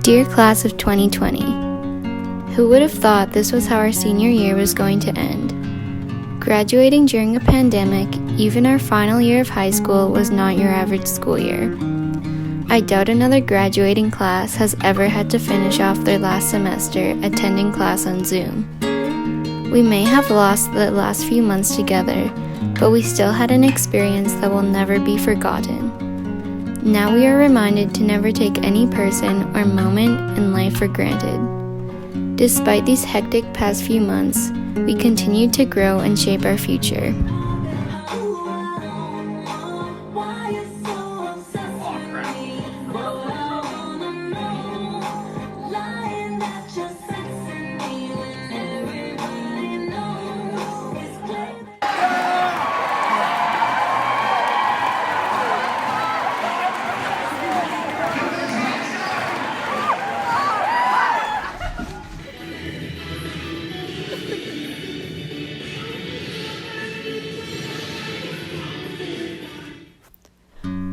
Dear Class of 2020, who would have thought this was how our senior year was going to end? Graduating during a pandemic, even our final year of high school was not your average school year. I doubt another graduating class has ever had to finish off their last semester attending class on Zoom. We may have lost the last few months together, but we still had an experience that will never be forgotten. Now we are reminded to never take any person or moment in life for granted. Despite these hectic past few months, we continue to grow and shape our future.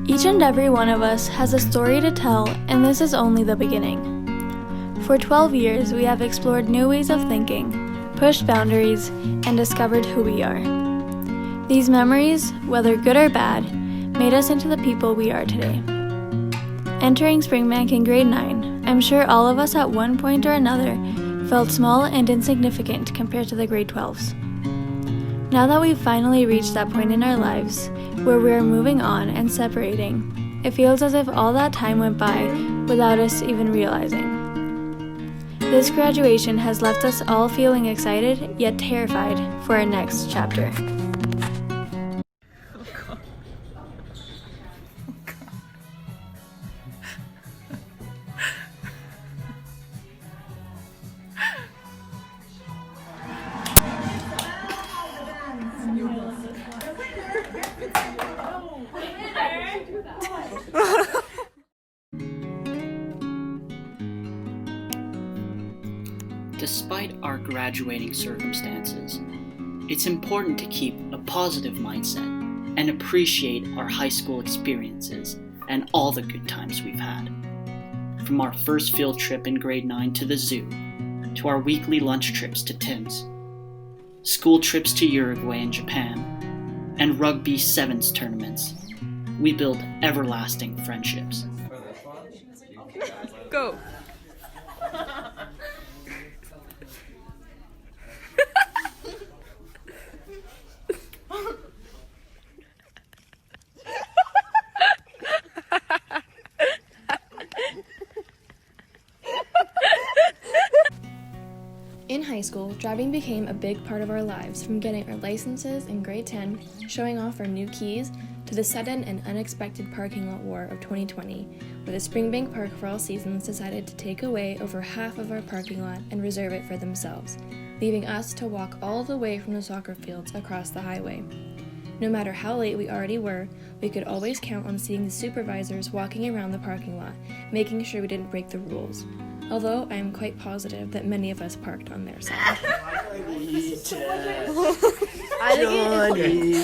Each and every one of us has a story to tell, and this is only the beginning. For 12 years, we have explored new ways of thinking, pushed boundaries, and discovered who we are. These memories, whether good or bad, made us into the people we are today. Entering Springbank in grade 9, I'm sure all of us at one point or another felt small and insignificant compared to the grade 12s. Now that we've finally reached that point in our lives where we are moving on and separating, it feels as if all that time went by without us even realizing. This graduation has left us all feeling excited yet terrified for our next chapter. Despite our graduating circumstances, it's important to keep a positive mindset and appreciate our high school experiences and all the good times we've had. From our first field trip in grade 9 to the zoo, to our weekly lunch trips to Tim's, school trips to Uruguay and Japan, and rugby sevens tournaments, we build everlasting friendships. Go! In high school, driving became a big part of our lives, from getting our licenses in grade 10, showing off our new keys, to the sudden and unexpected parking lot war of 2020, where the Springbank Park for All Seasons decided to take away over half of our parking lot and reserve it for themselves, leaving us to walk all the way from the soccer fields across the highway. No matter how late we already were, we could always count on seeing the supervisors walking around the parking lot, making sure we didn't break the rules. Although I am quite positive that many of us parked on their side. Okay.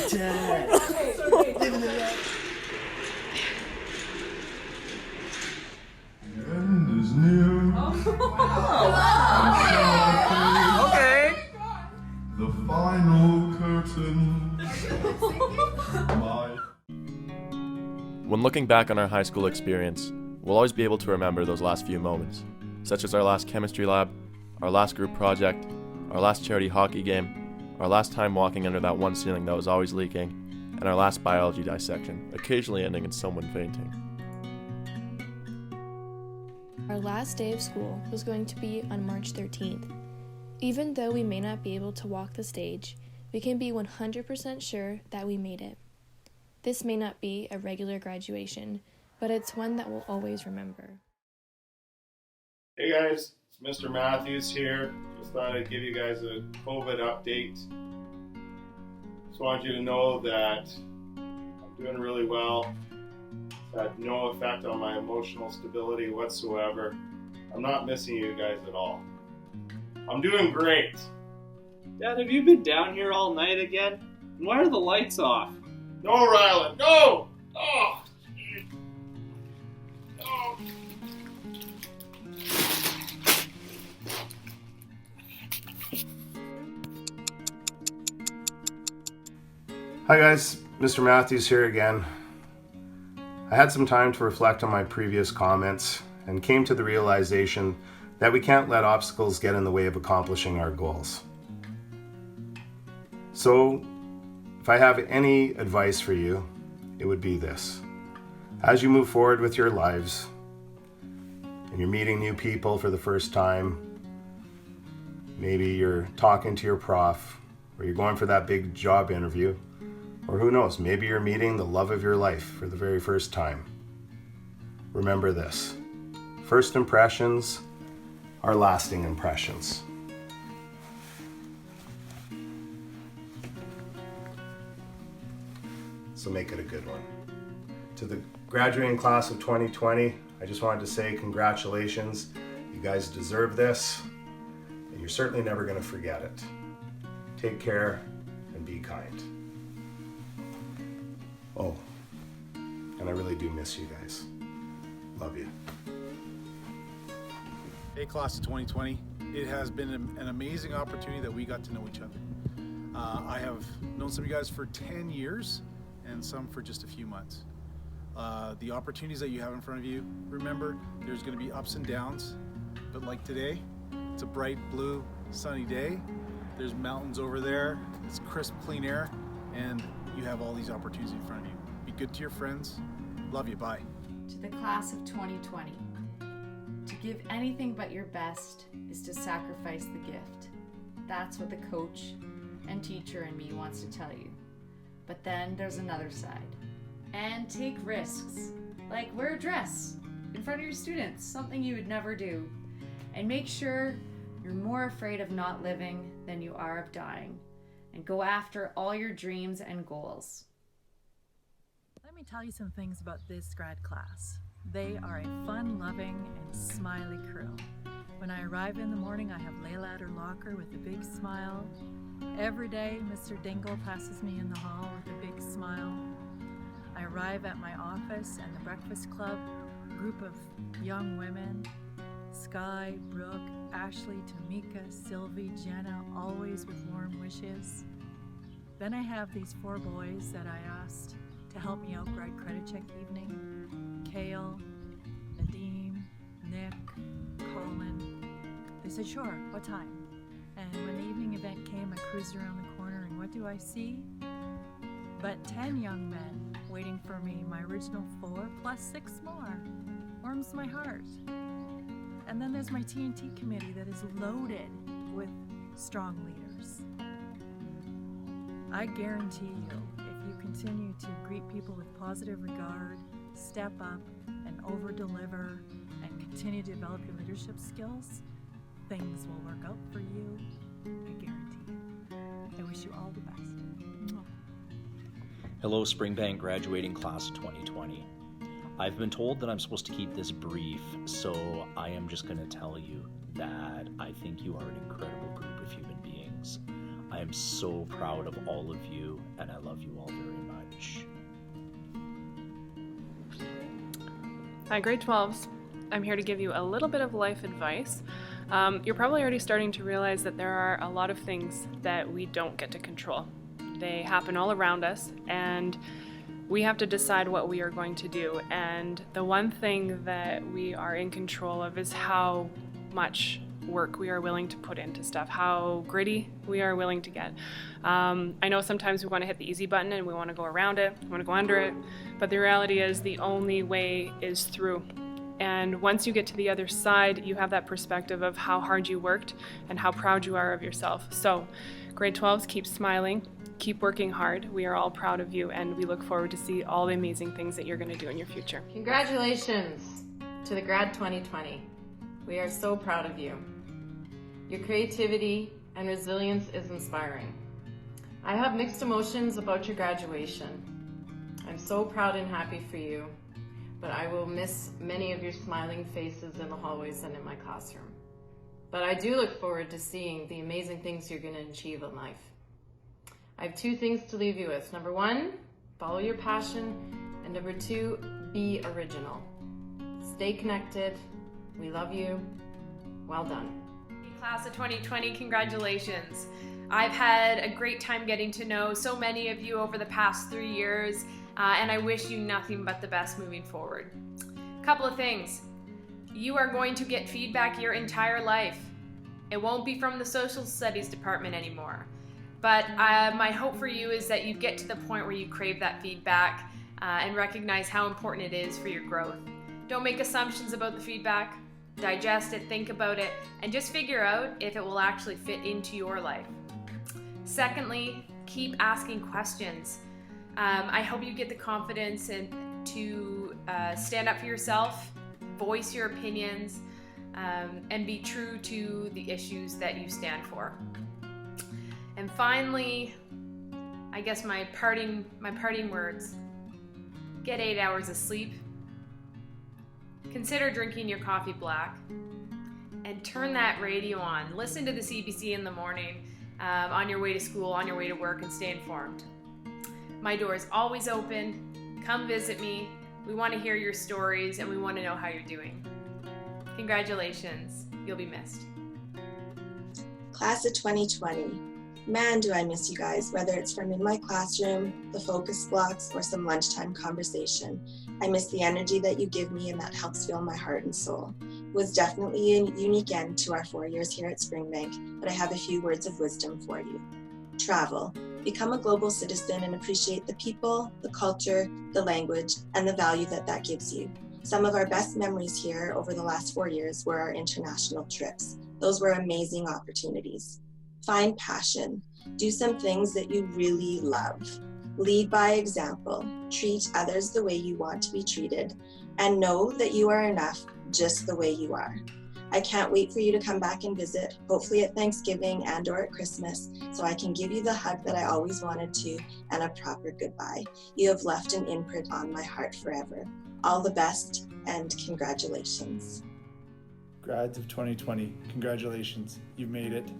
The final curtain. When looking back on our high school experience, we'll always be able to remember those last few moments, such as our last chemistry lab, our last group project, our last charity hockey game, our last time walking under that one ceiling that was always leaking, and our last biology dissection, occasionally ending in someone fainting. Our last day of school was going to be on March 13th. Even though we may not be able to walk the stage, we can be 100% sure that we made it. This may not be a regular graduation, but it's one that we'll always remember. Hey guys, it's Mr. Matthews here. Just thought I'd give you guys a COVID update. Just want you to know that I'm doing really well. It's had no effect on my emotional stability whatsoever. I'm not missing you guys at all. I'm doing great. Dad, have you been down here all night again? And why are the lights off? No, Rylan, no! Oh! Oh! Hi guys, Mr. Matthews here again. I had some time to reflect on my previous comments and came to the realization that we can't let obstacles get in the way of accomplishing our goals. So, if I have any advice for you, it would be this. As you move forward with your lives, and you're meeting new people for the first time, maybe you're talking to your prof, or you're going for that big job interview, or who knows, maybe you're meeting the love of your life for the very first time. Remember this: first impressions are lasting impressions. So make it a good one. To the graduating class of 2020, I just wanted to say congratulations. You guys deserve this, and you're certainly never going to forget it. Take care and be kind. Oh, and I really do miss you guys. Love you. Hey, class of 2020. It has been an amazing opportunity that we got to know each other. I have known some of you guys for 10 years and some for just a few months. The opportunities that you have in front of you, remember, there's going to be ups and downs, but like today, it's a bright blue sunny day. There's mountains over there, it's crisp clean air, and you have all these opportunities in front of you. Be good to your friends. Love you. Bye. To the class of 2020, to give anything but your best is to sacrifice the gift. That's what the coach and teacher in me wants to tell you. But then there's another side. And take risks, like wear a dress in front of your students, something you would never do. And make sure you're more afraid of not living than you are of dying. And go after all your dreams and goals. Let me tell you some things about this grad class. They are a fun-loving and smiley crew. When I arrive in the morning, I have Layla at her locker with a big smile. Every day, Mr. Dingle passes me in the hall with a big smile. I arrive at my office and the Breakfast Club, group of young women, Sky, Brooke, Ashley, Tamika, Sylvie, Jenna, always with warm wishes. Then I have these 4 boys that I asked to help me out Grad Credit Check evening. Kale, Nadeem, Nick, Colin. They said, sure, what time? And when the evening event came, I cruised around the corner and what do I see? But 10 young men waiting for me, my original 4 plus 6 more. Warms my heart. And then there's my T&T committee that is loaded with strong leaders. I guarantee you, if you continue to greet people with positive regard, step up and over-deliver, and continue to develop your leadership skills, things will work out for you, I guarantee you. I wish you all the best. Hello, Springbank graduating class of 2020. I've been told that I'm supposed to keep this brief, so I am just going to tell you that I think you are an incredible group of human beings. I am so proud of all of you, and I love you all very much. Hi, grade 12s. I'm here to give you a little bit of life advice. You're probably already starting to realize that there are a lot of things that we don't get to control. They happen all around us, and we have to decide what we are going to do. And the one thing that we are in control of is how much work we are willing to put into stuff, how gritty we are willing to get. I know sometimes we want to hit the easy button and we want to go around it, we want to go under it, but the reality is the only way is through. And once you get to the other side, you have that perspective of how hard you worked and how proud you are of yourself. So grade 12s, keep smiling, keep working hard. We are all proud of you, and we look forward to see all the amazing things that you're going to do in your future. Congratulations to the Grad 2020. We are so proud of you. Your creativity and resilience is inspiring. I have mixed emotions about your graduation. I'm so proud and happy for you, but I will miss many of your smiling faces in the hallways and in my classroom. But I do look forward to seeing the amazing things you're going to achieve in life. I have 2 things to leave you with. Number 1, follow your passion. And number 2, be original. Stay connected. We love you. Well done. Class of 2020, congratulations. I've had a great time getting to know so many of you over the past 3 years, and I wish you nothing but the best moving forward. Couple of things. You are going to get feedback your entire life. It won't be from the social studies department anymore. But my hope for you is that you get to the point where you crave that feedback and recognize how important it is for your growth. Don't make assumptions about the feedback. Digest it, think about it, and just figure out if it will actually fit into your life. Secondly, keep asking questions. I hope you get the confidence to stand up for yourself, voice your opinions, and be true to the issues that you stand for. And finally, I guess my parting words: get 8 hours of sleep. Consider drinking your coffee black, and turn that radio on. Listen to the CBC in the morning on your way to school, on your way to work, and stay informed. My door is always open. Come visit me. We want to hear your stories, and we want to know how you're doing. Congratulations. You'll be missed. Class of 2020. Man, do I miss you guys, whether it's from in my classroom, the focus blocks, or some lunchtime conversation. I miss the energy that you give me, and that helps fill my heart and soul. It was definitely a unique end to our 4 years here at Springbank, but I have a few words of wisdom for you. Travel. Become a global citizen and appreciate the people, the culture, the language, and the value that gives you. Some of our best memories here over the last 4 years were our international trips. Those were amazing opportunities. Find passion. Do some things that you really love. Lead by example. Treat others the way you want to be treated. And know that you are enough just the way you are. I can't wait for you to come back and visit, hopefully at Thanksgiving and/or at Christmas, so I can give you the hug that I always wanted to and a proper goodbye. You have left an imprint on my heart forever. All the best and congratulations. Grads of 2020, congratulations. You've made it.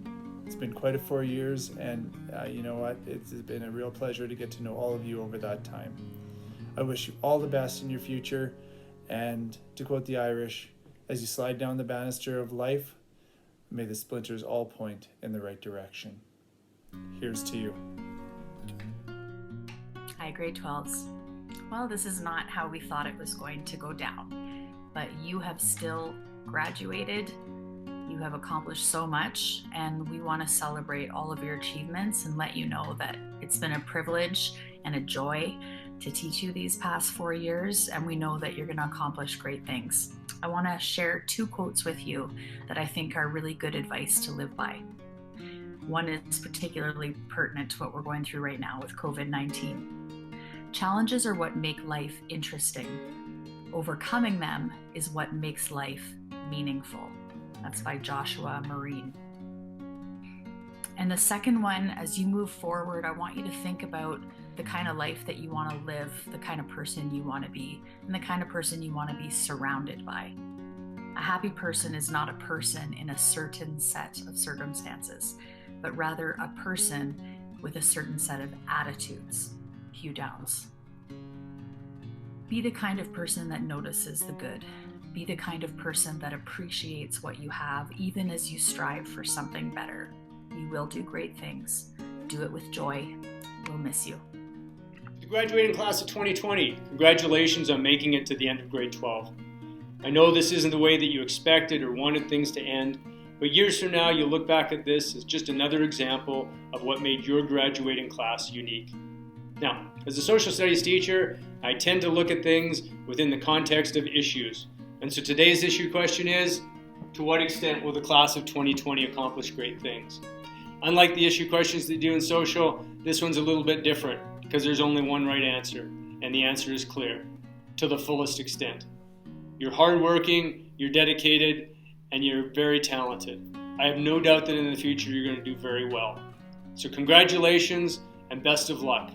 It's been quite a 4 years, and you know what? It's been a real pleasure to get to know all of you over that time. I wish you all the best in your future, and to quote the Irish, as you slide down the banister of life, may the splinters all point in the right direction. Here's to you. Hi, grade 12s. Well, this is not how we thought it was going to go down, but you have still graduated. You have accomplished so much, and we want to celebrate all of your achievements and let you know that it's been a privilege and a joy to teach you these past 4 years, and we know that you're going to accomplish great things. I want to share 2 quotes with you that I think are really good advice to live by. One is particularly pertinent to what we're going through right now with COVID-19. Challenges are what make life interesting. Overcoming them is what makes life meaningful. That's by Joshua Marine. And the second one, as you move forward, I want you to think about the kind of life that you want to live, the kind of person you want to be, and the kind of person you want to be surrounded by. A happy person is not a person in a certain set of circumstances, but rather a person with a certain set of attitudes. Hugh Downs. Be the kind of person that notices the good. Be the kind of person that appreciates what you have, even as you strive for something better. You will do great things. Do it with joy. We'll miss you. The graduating class of 2020, congratulations on making it to the end of grade 12. I know this isn't the way that you expected or wanted things to end, but years from now you'll look back at this as just another example of what made your graduating class unique. Now, as a social studies teacher, I tend to look at things within the context of issues. And so today's issue question is, to what extent will the class of 2020 accomplish great things? Unlike the issue questions that do in social, this one's a little bit different because there's only one right answer, and the answer is clear: to the fullest extent. You're hardworking, you're dedicated, and you're very talented. I have no doubt that in the future you're going to do very well. So congratulations and best of luck.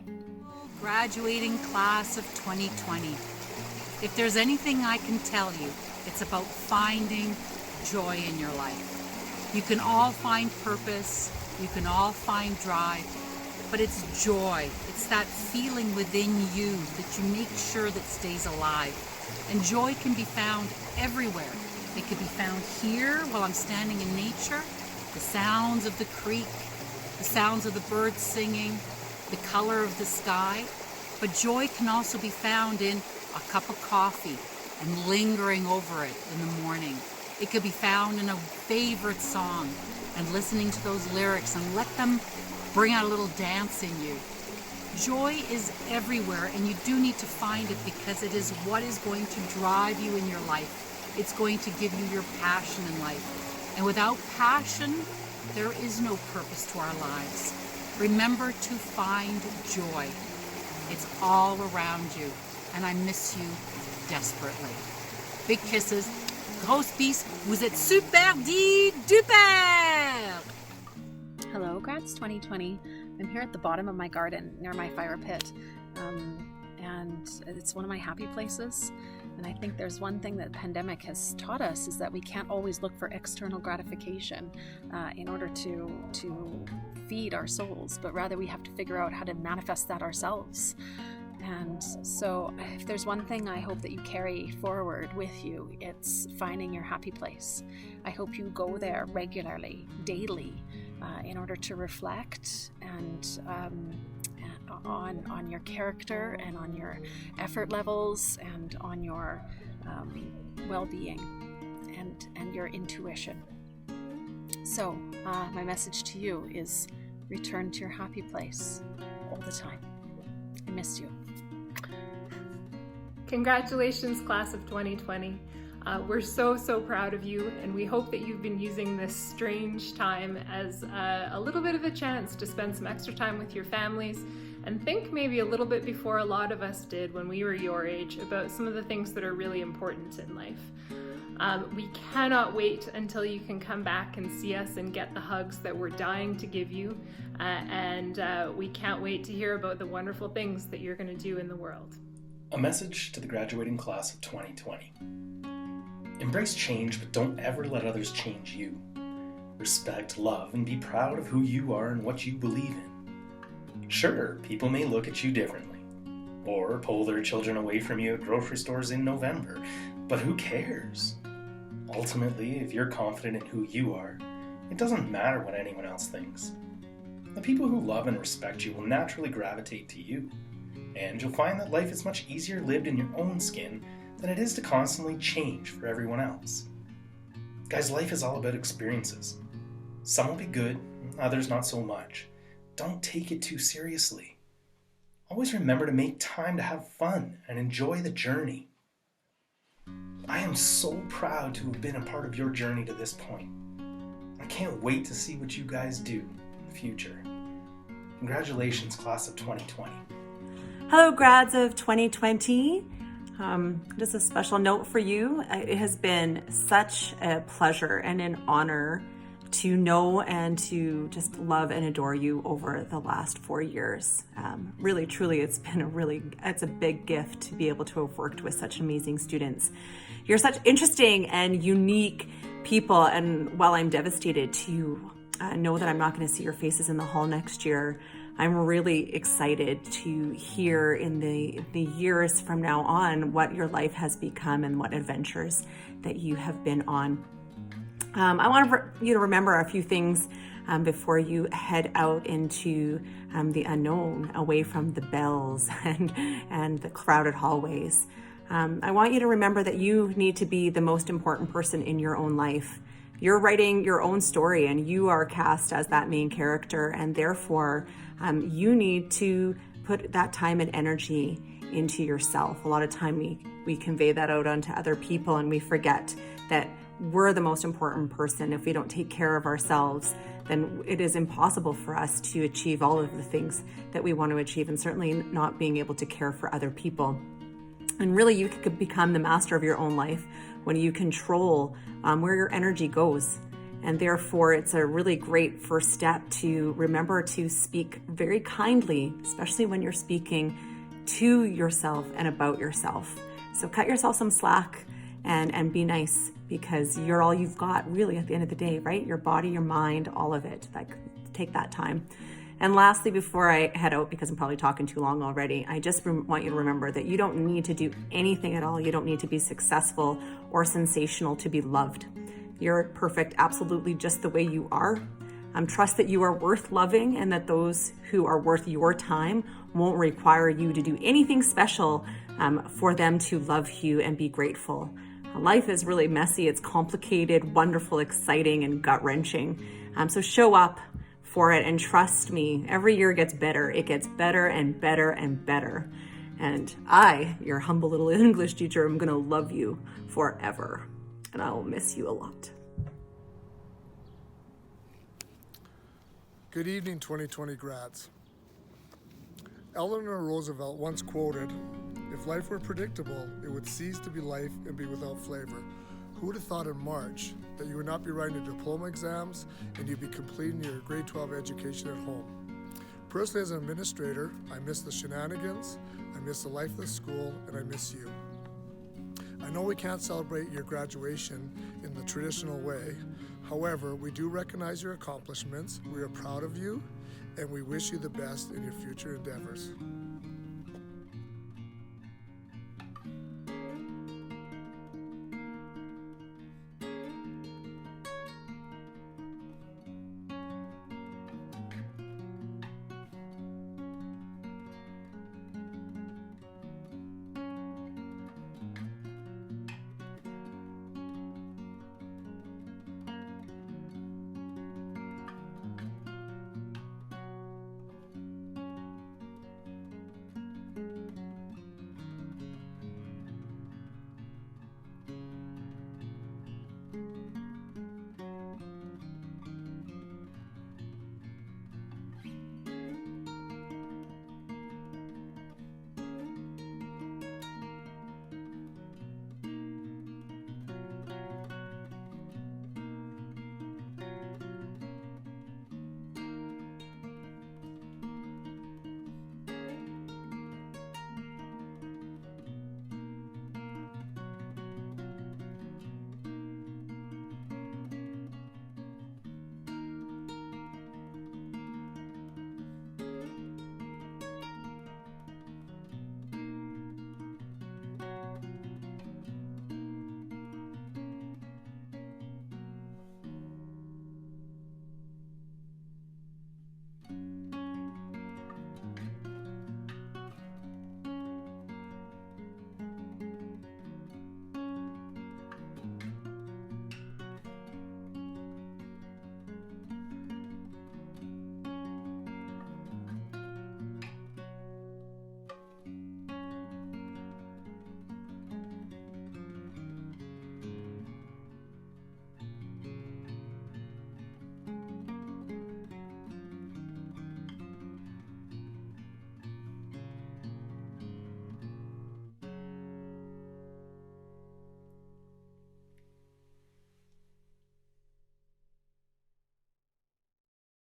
Graduating class of 2020. If there's anything I can tell you, it's about finding joy in your life. You can all find purpose, you can all find drive, but it's joy. It's that feeling within you that you make sure that stays alive. And joy can be found everywhere. It could be found here while I'm standing in nature, the sounds of the creek, the sounds of the birds singing, the color of the sky. But joy can also be found in a cup of coffee and lingering over it in the morning. It could be found in a favorite song and listening to those lyrics and let them bring out a little dance in you. Joy is everywhere, and you do need to find it because it is what is going to drive you in your life. It's going to give you your passion in life. And without passion, there is no purpose to our lives. Remember to find joy. It's all around you, and I miss you desperately. Big kisses. Grosse bis, vous êtes super duper! Hello, Grads 2020. I'm here at the bottom of my garden near my fire pit, and it's one of my happy places. And I think there's one thing that the pandemic has taught us is that we can't always look for external gratification in order to feed our souls, but rather we have to figure out how to manifest that ourselves. And so if there's one thing I hope that you carry forward with you, it's finding your happy place. I hope you go there regularly, daily, in order to reflect and on your character and on your effort levels and on your well-being and your intuition. So my message to you is return to your happy place all the time. I miss you. Congratulations, class of 2020. We're so proud of you, and we hope that you've been using this strange time as a little bit of a chance to spend some extra time with your families and think maybe a little bit before a lot of us did when we were your age about some of the things that are really important in life. We cannot wait until you can come back and see us and get the hugs that we're dying to give you, and we can't wait to hear about the wonderful things that you're going to do in the world. A message to the graduating class of 2020. Embrace change, but don't ever let others change you. Respect, love, and be proud of who you are and what you believe in. Sure, people may look at you differently, or pull their children away from you at grocery stores in November, but who cares? Ultimately, if you're confident in who you are, it doesn't matter what anyone else thinks. The people who love and respect you will naturally gravitate to you, and you'll find that life is much easier lived in your own skin than it is to constantly change for everyone else. Guys, life is all about experiences. Some will be good, others not so much. Don't take it too seriously. Always remember to make time to have fun and enjoy the journey. I am so proud to have been a part of your journey to this point. I can't wait to see what you guys do in the future. Congratulations, class of 2020. Hello, grads of 2020. Just a special note for you. It has been such a pleasure and an honor to know and to just love and adore you over the last 4 years. Really, truly, it's a big gift to be able to have worked with such amazing students. You're such interesting and unique people, and while I'm devastated to know that I'm not going to see your faces in the hall next year, I'm really excited to hear in the years from now on what your life has become and what adventures that you have been on. I want you to remember a few things before you head out into the unknown, away from the bells and the crowded hallways. I want you to remember that you need to be the most important person in your own life. You're writing your own story and you are cast as that main character, and therefore you need to put that time and energy into yourself. A lot of time we convey that out onto other people and we forget that we're the most important person. If we don't take care of ourselves, then it is impossible for us to achieve all of the things that we want to achieve, and certainly not being able to care for other people. And really, you could become the master of your own life when you control where your energy goes. And therefore, it's a really great first step to remember to speak very kindly, especially when you're speaking to yourself and about yourself. So cut yourself some slack and be nice, because you're all you've got really at the end of the day, right? Your body, your mind, all of it. Like, take that time. And lastly, before I head out, because I'm probably talking too long already, I just want you to remember that you don't need to do anything at all. You don't need to be successful or sensational to be loved. You're perfect, absolutely just the way you are. Trust that you are worth loving and that those who are worth your time won't require you to do anything special for them to love you and be grateful. Life is really messy. It's complicated, wonderful, exciting, and gut-wrenching. So show up for it and trust me, every year gets better. It gets better and better and better. And I, your humble little English teacher, am gonna love you forever. And I will miss you a lot. Good evening, 2020 grads. Eleanor Roosevelt once quoted, "If life were predictable, it would cease to be life and be without flavor." Who would have thought in March that you would not be writing your diploma exams and you'd be completing your grade 12 education at home? Personally, as an administrator, I miss the shenanigans, I miss the life of the school, and I miss you. I know we can't celebrate your graduation in the traditional way. However, we do recognize your accomplishments, we are proud of you, and we wish you the best in your future endeavors.